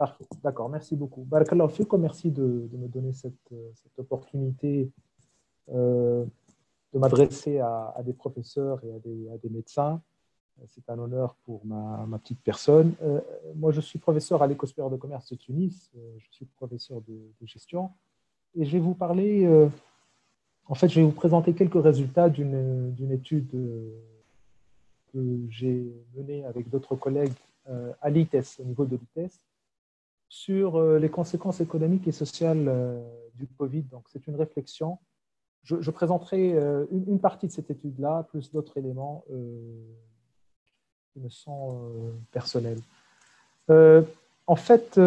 Parfait, d'accord, merci beaucoup. Barakallahu fikoum, merci de me donner cette opportunité de m'adresser à des professeurs et à des médecins. C'est un honneur pour ma petite personne. Moi, je suis professeur à l'École supérieure de commerce de Tunis. Je suis professeur de gestion. Et je vais vous parler, en fait, je vais vous présenter quelques résultats d'une étude que j'ai menée avec d'autres collègues à l'ITES, au niveau de l'ITES, sur les conséquences économiques et sociales du Covid. Donc, c'est une réflexion. Je présenterai une partie de cette étude-là, plus d'autres éléments qui me sont personnels. En fait,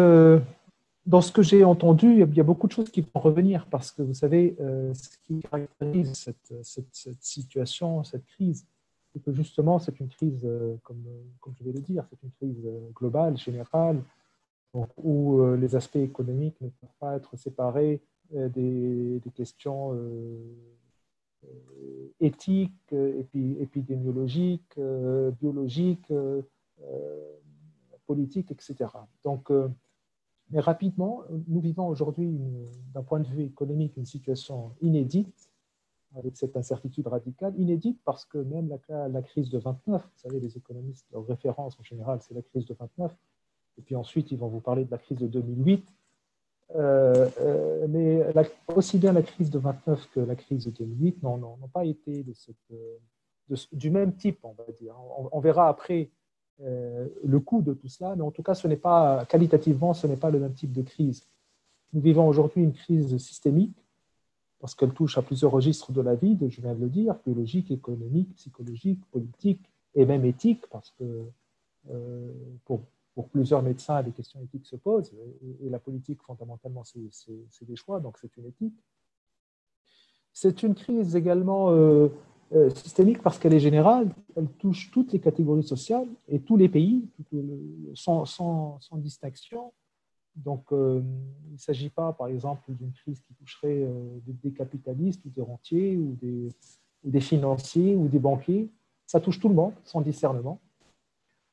dans ce que j'ai entendu, il y a beaucoup de choses qui vont revenir parce que vous savez, ce qui caractérise cette situation, cette crise, c'est que justement, c'est une crise, comme je vais le dire, c'est une crise globale, générale, donc, où les aspects économiques ne peuvent pas être séparés des questions éthiques, épidémiologiques, biologiques, politiques, etc. Donc, mais rapidement, nous vivons aujourd'hui, d'un point de vue économique, une situation inédite, avec cette incertitude radicale, inédite parce que même la crise de 29, vous savez, les économistes, leur référence en général, c'est la crise de 29, et puis ensuite, ils vont vous parler de la crise de 2008, mais aussi bien la crise de 29 que la crise de 2008 n'ont pas été du même type, on va dire. On verra après le coût de tout cela, mais en tout cas, ce n'est pas, qualitativement, ce n'est pas le même type de crise. Nous vivons aujourd'hui une crise systémique parce qu'elle touche à plusieurs registres de la vie, je viens de le dire, biologique, économique, psychologique, politique et même éthique, parce que pour plusieurs médecins, des questions éthiques se posent, et la politique, fondamentalement, c'est des choix, donc c'est une éthique. C'est une crise également systémique parce qu'elle est générale, elle touche toutes les catégories sociales et tous les pays, sans distinction. Donc, il ne s'agit pas, par exemple, d'une crise qui toucherait des capitalistes ou des rentiers ou des financiers ou des banquiers. Ça touche tout le monde, sans discernement.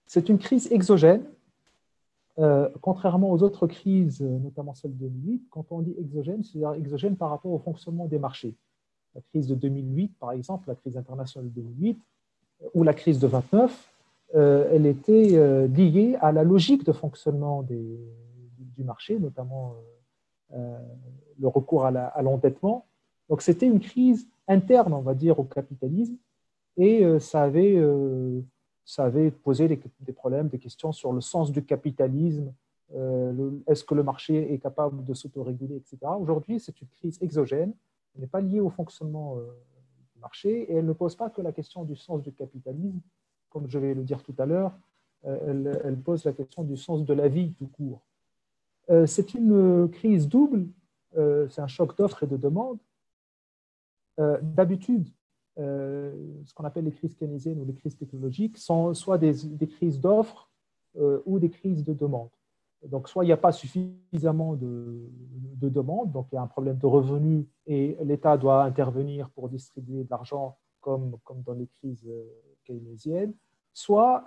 C'est une crise exogène. Contrairement aux autres crises, notamment celle de 2008, quand on dit exogène, c'est-à-dire exogène par rapport au fonctionnement des marchés. La crise de 2008, par exemple, la crise internationale de 2008, ou la crise de 29, elle était liée à la logique de fonctionnement du marché, notamment le recours à l'endettement. Donc c'était une crise interne, on va dire, au capitalisme, et ça avait posé des problèmes, des questions sur le sens du capitalisme, est-ce que le marché est capable de s'autoréguler, etc. Aujourd'hui, c'est une crise exogène, elle n'est pas liée au fonctionnement du marché, et elle ne pose pas que la question du sens du capitalisme, comme je vais le dire tout à l'heure, elle pose la question du sens de la vie tout court. C'est une crise double, c'est un choc d'offres et de demande. D'habitude, ce qu'on appelle les crises keynésiennes ou les crises technologiques sont soit des crises d'offres ou des crises de demande. Donc, soit il n'y a pas suffisamment de demande, donc il y a un problème de revenus et l'État doit intervenir pour distribuer de l'argent comme dans les crises keynésiennes, soit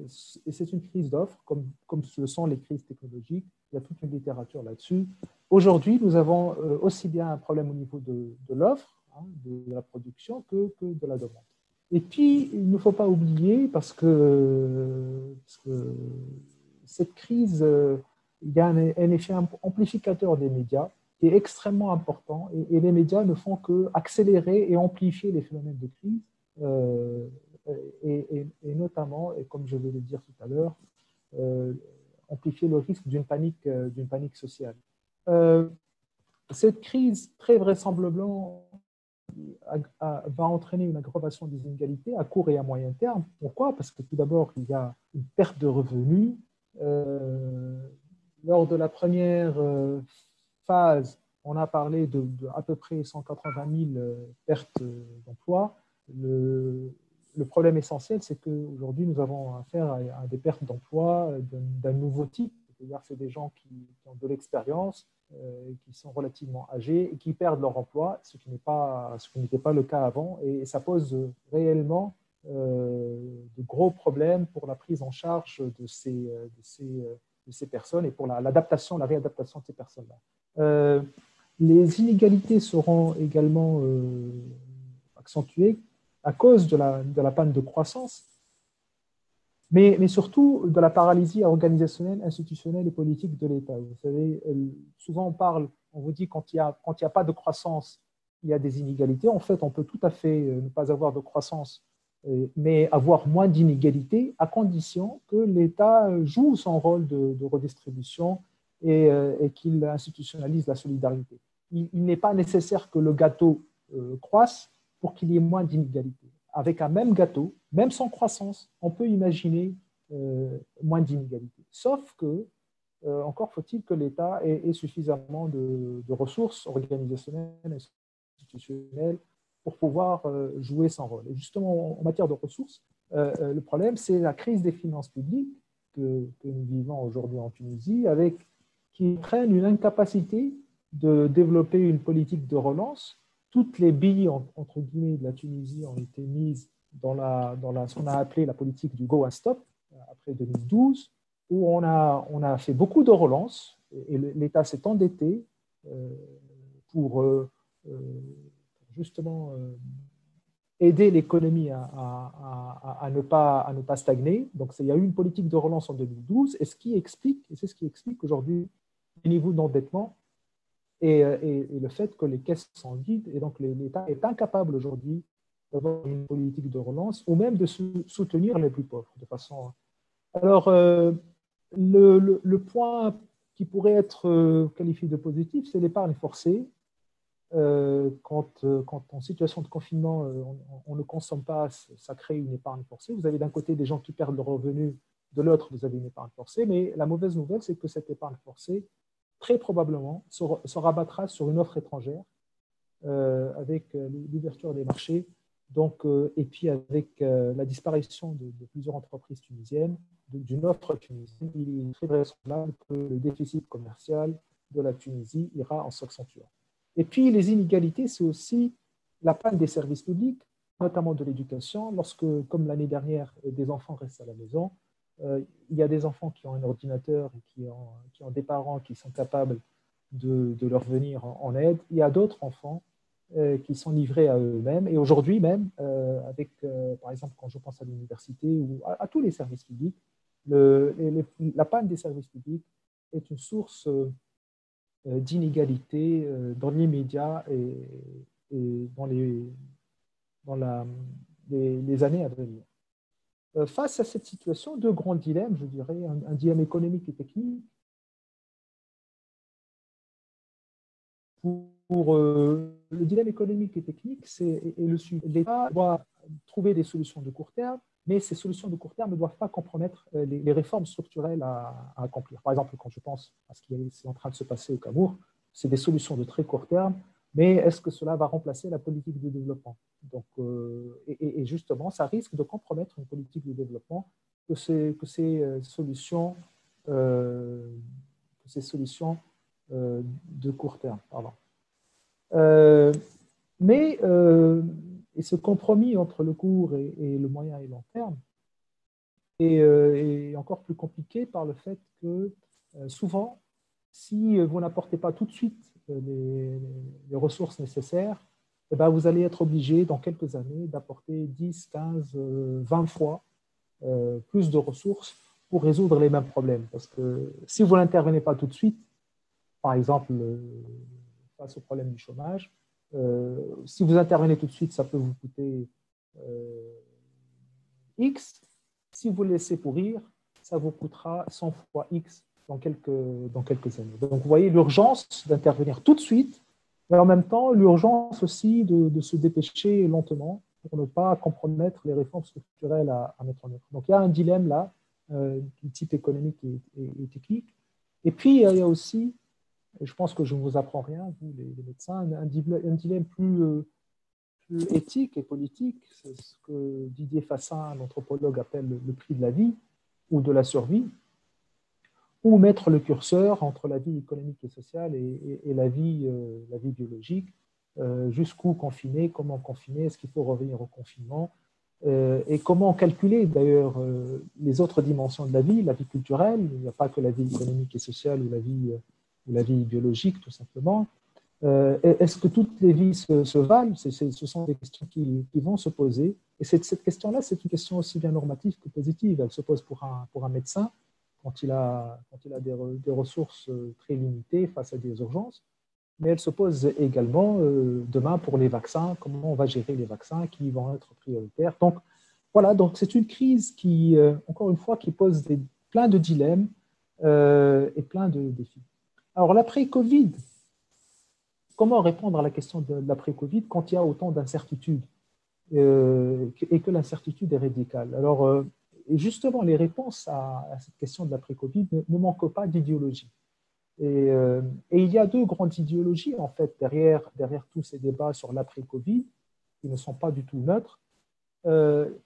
c'est une crise d'offres, comme ce sont les crises technologiques. Il y a toute une littérature là-dessus. Aujourd'hui, nous avons aussi bien un problème au niveau de l'offre, de la production, que de la demande. Et puis, il ne faut pas oublier, parce que cette crise, il y a un effet amplificateur des médias qui est extrêmement important, et les médias ne font qu'accélérer et amplifier les phénomènes de crise, et notamment, et comme je vais le dire tout à l'heure, amplifier le risque d'une panique sociale. Cette crise, très vraisemblablement, va entraîner une aggravation des inégalités à court et à moyen terme. Pourquoi? Parce que tout d'abord, il y a une perte de revenus. Lors de la première phase, on a parlé de à peu près 180 000 pertes d'emplois. Le problème essentiel, c'est qu'aujourd'hui, nous avons affaire à des pertes d'emploi d'un nouveau type. C'est-à-dire que c'est des gens qui ont de l'expérience, qui sont relativement âgés et qui perdent leur emploi, ce qui n'était pas le cas avant. Et ça pose réellement de gros problèmes pour la prise en charge de ces de ces personnes et pour l'adaptation, la réadaptation de ces personnes-là. Les inégalités seront également accentuées à cause de la panne de croissance, mais surtout de la paralysie organisationnelle, institutionnelle et politique de l'État. Vous savez, souvent on vous dit quand il n'y a pas de croissance, il y a des inégalités. En fait, on peut tout à fait ne pas avoir de croissance, mais avoir moins d'inégalités à condition que l'État joue son rôle de redistribution et qu'il institutionnalise la solidarité. Il n'est pas nécessaire que le gâteau croisse pour qu'il y ait moins d'inégalités. Avec un même gâteau, même sans croissance, on peut imaginer moins d'inégalités. Sauf que, encore faut-il que l'État ait suffisamment de ressources organisationnelles et institutionnelles pour pouvoir jouer son rôle. Et justement, en matière de ressources, le problème, c'est la crise des finances publiques que nous vivons aujourd'hui en Tunisie, qui entraîne une incapacité de développer une politique de relance. Toutes les billes, entre guillemets, de la Tunisie ont été mises dans ce qu'on a appelé la politique du go and stop, après 2012, où on a fait beaucoup de relances, et l'État s'est endetté pour justement aider l'économie à ne pas stagner. Donc, il y a eu une politique de relance en 2012, et c'est ce qui explique aujourd'hui le niveau d'endettement et le fait que les caisses sont vides, et donc l'État est incapable aujourd'hui d'avoir une politique de relance ou même de soutenir les plus pauvres de façon. Alors, le point qui pourrait être qualifié de positif, c'est l'épargne forcée. Quand en situation de confinement, on ne consomme pas, ça crée une épargne forcée. Vous avez d'un côté des gens qui perdent leurs revenus, de l'autre, vous avez une épargne forcée, mais la mauvaise nouvelle, c'est que cette épargne forcée, très probablement, se rabattra sur une offre étrangère avec l'ouverture des marchés, donc, et puis avec la disparition de plusieurs entreprises tunisiennes, d'une offre tunisienne. Il est très vraisemblable que le déficit commercial de la Tunisie ira en s'accentuant. Et puis, les inégalités, c'est aussi la panne des services publics, notamment de l'éducation. Lorsque, comme l'année dernière, des enfants restent à la maison, il y a des enfants qui ont un ordinateur et qui ont des parents qui sont capables de leur venir en aide. Il y a d'autres enfants qui sont livrés à eux-mêmes. Et aujourd'hui même, par exemple, quand je pense à l'université ou à tous les services publics, la panne des services publics est une source d'inégalité dans l'immédiat et dans les années à venir. Face à cette situation, deux grands dilemmes, je dirais, un dilemme économique et technique. Le dilemme économique et technique, c'est le suivant. L'État doit trouver des solutions de court terme, mais ces solutions de court terme ne doivent pas compromettre les réformes structurelles à accomplir. Par exemple, quand je pense à ce qui est en train de se passer au Cameroun, c'est des solutions de très court terme, mais est-ce que cela va remplacer la politique de développement? Donc, et justement, ça risque de compromettre une politique de développement que ces solutions de court terme. Pardon. Et ce compromis entre le court et le moyen et long terme est encore plus compliqué par le fait que souvent, si vous n'apportez pas tout de suite les ressources nécessaires, eh ben, vous allez être obligé dans quelques années d'apporter 10, 15, 20 fois plus de ressources pour résoudre les mêmes problèmes. Parce que si vous n'intervenez pas tout de suite, par exemple, face au problème du chômage, si vous intervenez tout de suite, ça peut vous coûter X. Si vous le laissez pourrir, ça vous coûtera 100 fois X dans quelques années. Donc, vous voyez l'urgence d'intervenir tout de suite, mais en même temps, l'urgence aussi de se dépêcher lentement pour ne pas compromettre les réformes structurelles à mettre en œuvre. Donc, il y a un dilemme là, du type économique et technique. Et puis, il y a aussi, je pense que je ne vous apprends rien, vous les médecins, un dilemme plus éthique et politique, c'est ce que Didier Fassin, l'anthropologue, appelle le prix de la vie ou de la survie, ou mettre le curseur entre la vie économique et sociale et la vie biologique, jusqu'où confiner, comment confiner, est-ce qu'il faut revenir au confinement, et comment calculer d'ailleurs les autres dimensions de la vie culturelle. Il n'y a pas que la vie économique et sociale ou la vie biologique, tout simplement. Est-ce que toutes les vies se valent? Ce sont des questions qui vont se poser. Et cette question-là, c'est une question aussi bien normative que positive. Elle se pose pour un médecin quand il a des ressources très limitées face à des urgences. Mais elle se pose également demain pour les vaccins, comment on va gérer les vaccins qui vont être prioritaires. Donc, voilà, donc c'est une crise qui, encore une fois, qui pose plein de dilemmes et plein de défis. Alors, l'après-Covid, comment répondre à la question de l'après-Covid quand il y a autant d'incertitudes et que l'incertitude est radicale? Alors, et justement, les réponses à cette question de l'après-Covid ne manquent pas d'idéologie. Et il y a deux grandes idéologies, en fait, derrière tous ces débats sur l'après-Covid, qui ne sont pas du tout neutres.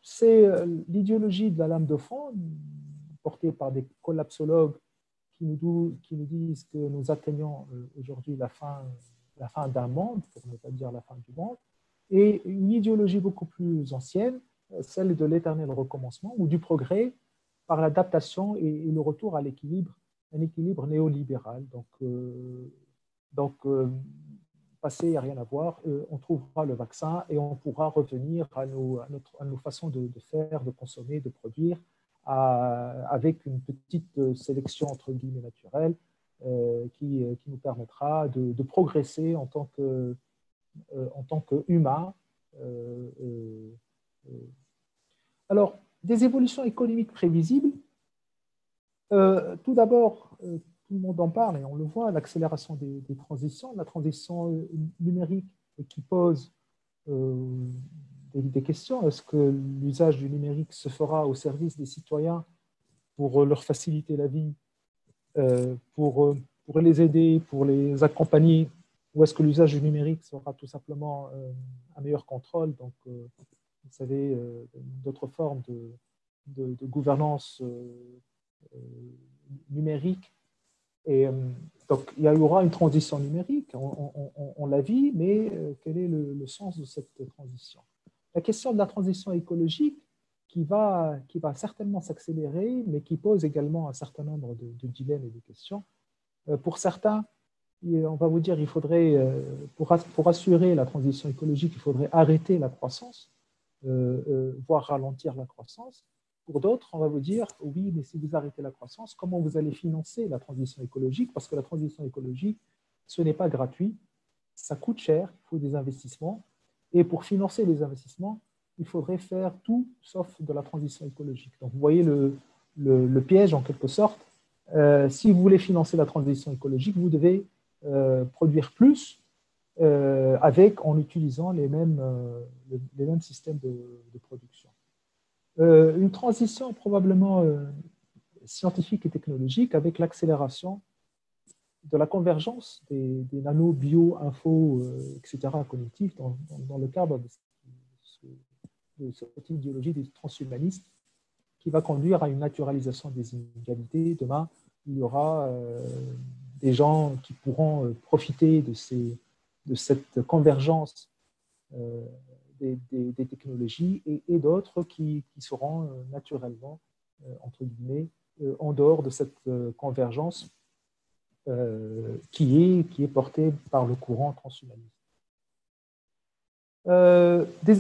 C'est l'idéologie de la lame de fond, portée par des collapsologues qui nous disent que nous atteignons aujourd'hui la fin d'un monde, pour ne pas dire la fin du monde, et une idéologie beaucoup plus ancienne, celle de l'éternel recommencement ou du progrès par l'adaptation et le retour à l'équilibre, un équilibre néolibéral. Donc passé, il n'y a rien à voir, on trouvera le vaccin et on pourra revenir à nos façons de faire, de consommer, de produire, avec une petite sélection entre guillemets naturelle qui nous permettra de progresser en tant qu'humain. Alors, des évolutions économiques prévisibles. Tout d'abord, tout le monde en parle et on le voit, l'accélération des transitions, la transition numérique qui pose des questions. Est-ce que l'usage du numérique se fera au service des citoyens pour leur faciliter la vie, pour les aider, pour les accompagner, ou est-ce que l'usage du numérique sera tout simplement un meilleur contrôle, donc vous savez, d'autres formes de gouvernance numérique. Et donc, il y aura une transition numérique, on la vit, mais quel est le sens de cette transition? La question de la transition écologique qui va certainement s'accélérer, mais qui pose également un certain nombre de dilemmes et de questions. Pour certains, on va vous dire qu'il faudrait, pour assurer la transition écologique, il faudrait arrêter la croissance, voire ralentir la croissance. Pour d'autres, on va vous dire, oui, mais si vous arrêtez la croissance, comment vous allez financer la transition écologique? Parce que la transition écologique, ce n'est pas gratuit, ça coûte cher, il faut des investissements. Et pour financer les investissements, il faudrait faire tout sauf de la transition écologique. Donc, vous voyez le piège, en quelque sorte. Si vous voulez financer la transition écologique, vous devez produire plus en utilisant les mêmes systèmes de production. Une transition probablement scientifique et technologique avec l'accélération de la convergence des nano, bio, info, etc. cognitifs dans le cadre de cette idéologie des transhumanistes qui va conduire à une naturalisation des inégalités. Demain, il y aura des gens qui pourront profiter de cette convergence des technologies et d'autres qui seront naturellement, entre guillemets, en dehors de cette convergence qui est portée par le courant transhumaniste.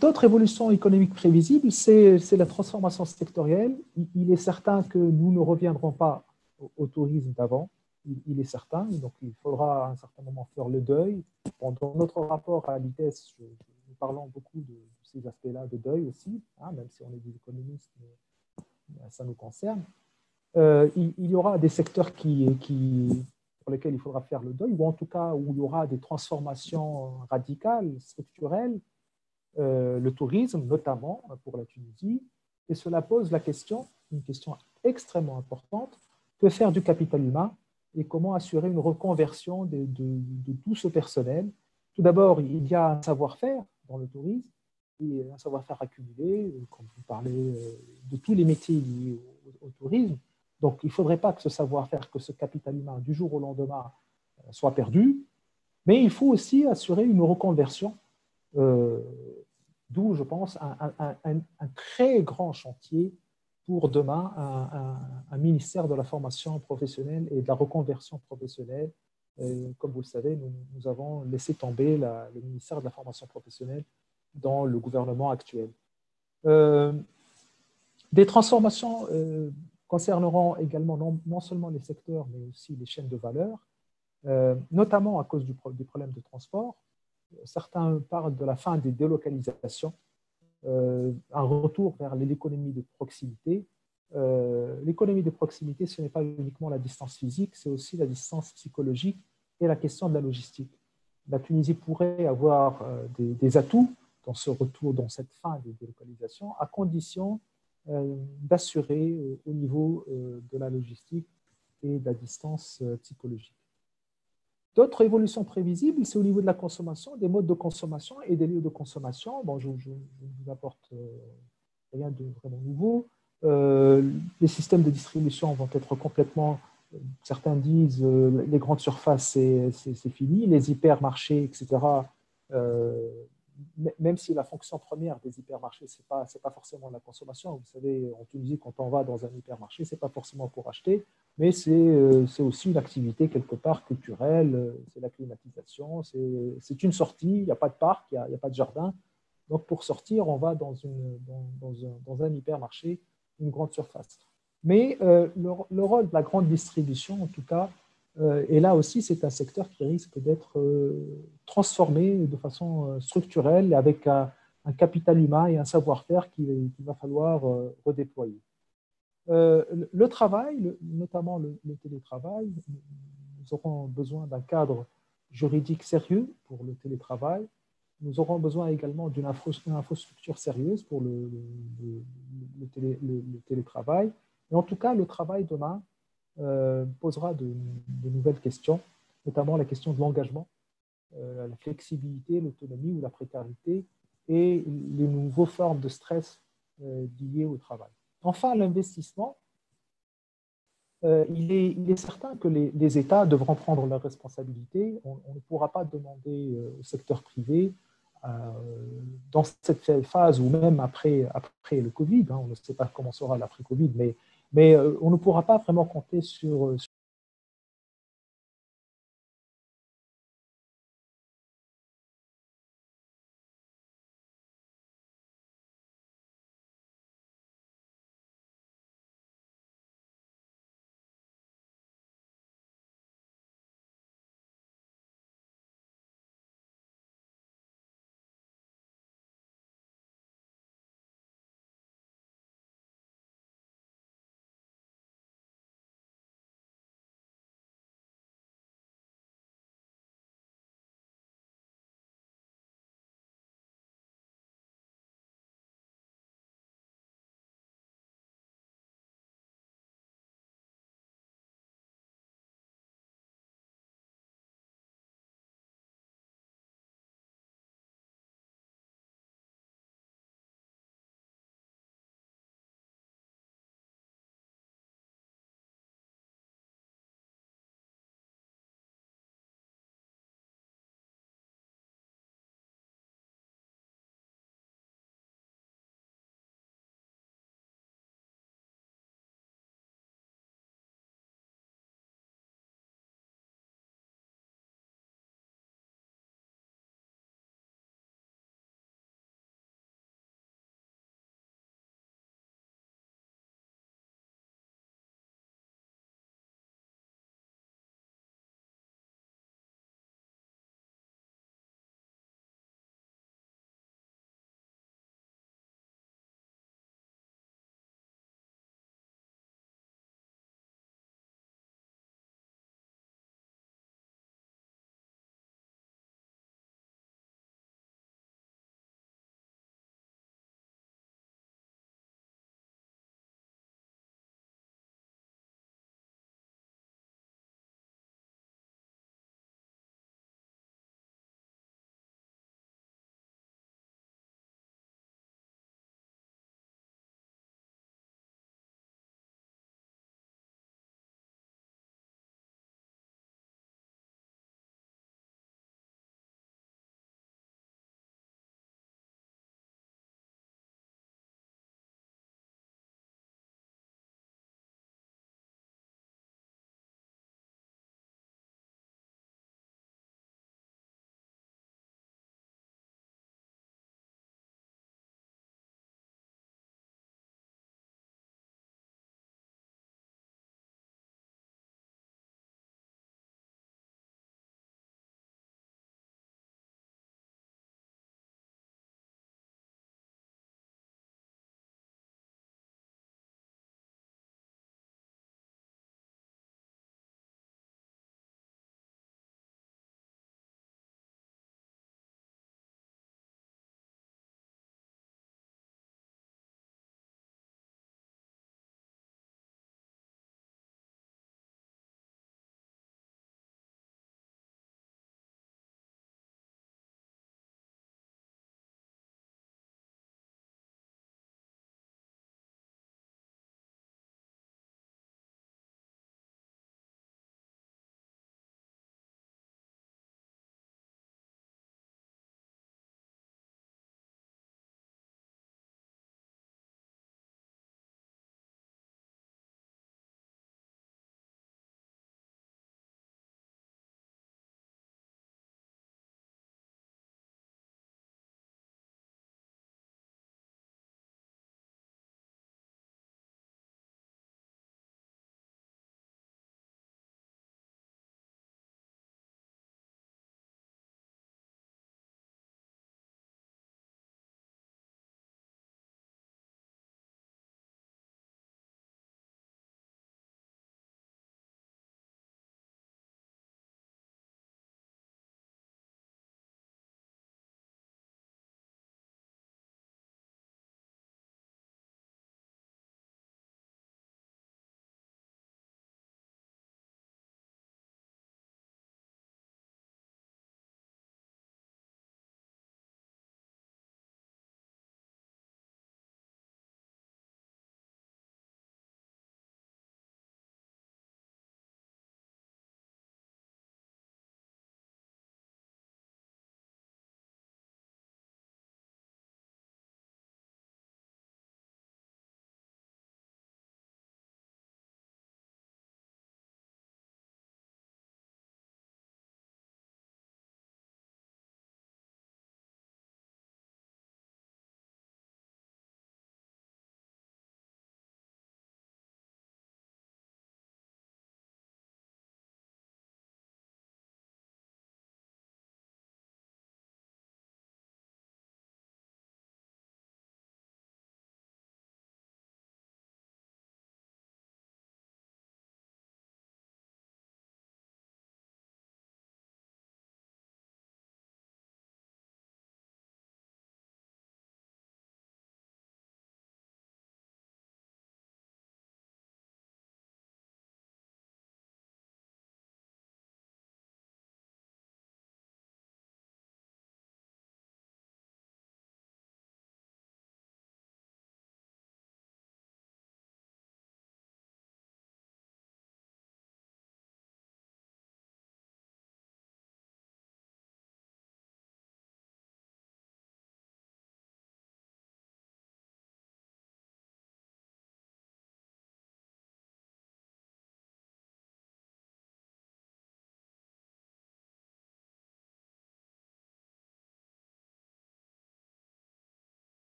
D'autres évolutions économiques prévisibles, c'est la transformation sectorielle. Il est certain que nous ne reviendrons pas au tourisme d'avant, il est certain, donc il faudra à un certain moment faire le deuil. Dans notre rapport à l'ITES, nous parlons beaucoup de ces aspects-là de deuil aussi, hein, même si on est des économistes, mais ça nous concerne. Il y aura des secteurs pour lesquels il faudra faire le deuil, ou en tout cas où il y aura des transformations radicales, structurelles, le tourisme notamment pour la Tunisie, et cela pose une question extrêmement importante, que faire du capital humain et comment assurer une reconversion de tout ce personnel. Tout d'abord, il y a un savoir-faire dans le tourisme, et un savoir-faire accumulé, comme vous parlez de tous les métiers liés au tourisme. Donc, il ne faudrait pas que ce savoir-faire, que ce capital humain, du jour au lendemain, soit perdu, mais il faut aussi assurer une reconversion D'où, je pense, un très grand chantier pour demain, un ministère de la formation professionnelle et de la reconversion professionnelle. Comme vous le savez, nous avons laissé tomber le ministère de la formation professionnelle dans le gouvernement actuel. Des transformations concerneront également non seulement les secteurs, mais aussi les chaînes de valeur, notamment à cause des problèmes de transport. Certains parlent de la fin des délocalisations, un retour vers l'économie de proximité. L'économie de proximité, ce n'est pas uniquement la distance physique, c'est aussi la distance psychologique et la question de la logistique. La Tunisie pourrait avoir des atouts dans ce retour, dans cette fin des délocalisations, à condition d'assurer au niveau de la logistique et de la distance psychologique. D'autres évolutions prévisibles, c'est au niveau de la consommation, des modes de consommation et des lieux de consommation. Bon, je ne vous apporte rien de vraiment nouveau. Les systèmes de distribution vont être complètement, certains disent, les grandes surfaces, c'est fini, les hypermarchés, etc. Même si la fonction première des hypermarchés, ce n'est pas forcément la consommation. Vous savez, en Tunisie, quand on va dans un hypermarché, ce n'est pas forcément pour acheter, mais c'est aussi une activité quelque part culturelle, c'est la climatisation, c'est une sortie, il n'y a pas de parc, il n'y a pas de jardin. Donc, pour sortir, on va dans un hypermarché, une grande surface. Mais le rôle de la grande distribution, en tout cas, et là aussi, c'est un secteur qui risque d'être transformé de façon structurelle avec un capital humain et un savoir-faire qu'il va falloir redéployer. Le travail, notamment le télétravail, nous aurons besoin d'un cadre juridique sérieux pour le télétravail. Nous aurons besoin également d'une infrastructure sérieuse pour le télétravail. Et en tout cas, le travail demain posera de nouvelles questions, notamment la question de l'engagement, la flexibilité, l'autonomie ou la précarité et les nouvelles formes de stress liées au travail. Enfin, l'investissement, il est certain que les États devront prendre leurs responsabilités. On ne pourra pas demander au secteur privé, dans cette phase ou même après le Covid, on ne sait pas comment sera l'après-Covid, mais on ne pourra pas vraiment compter sur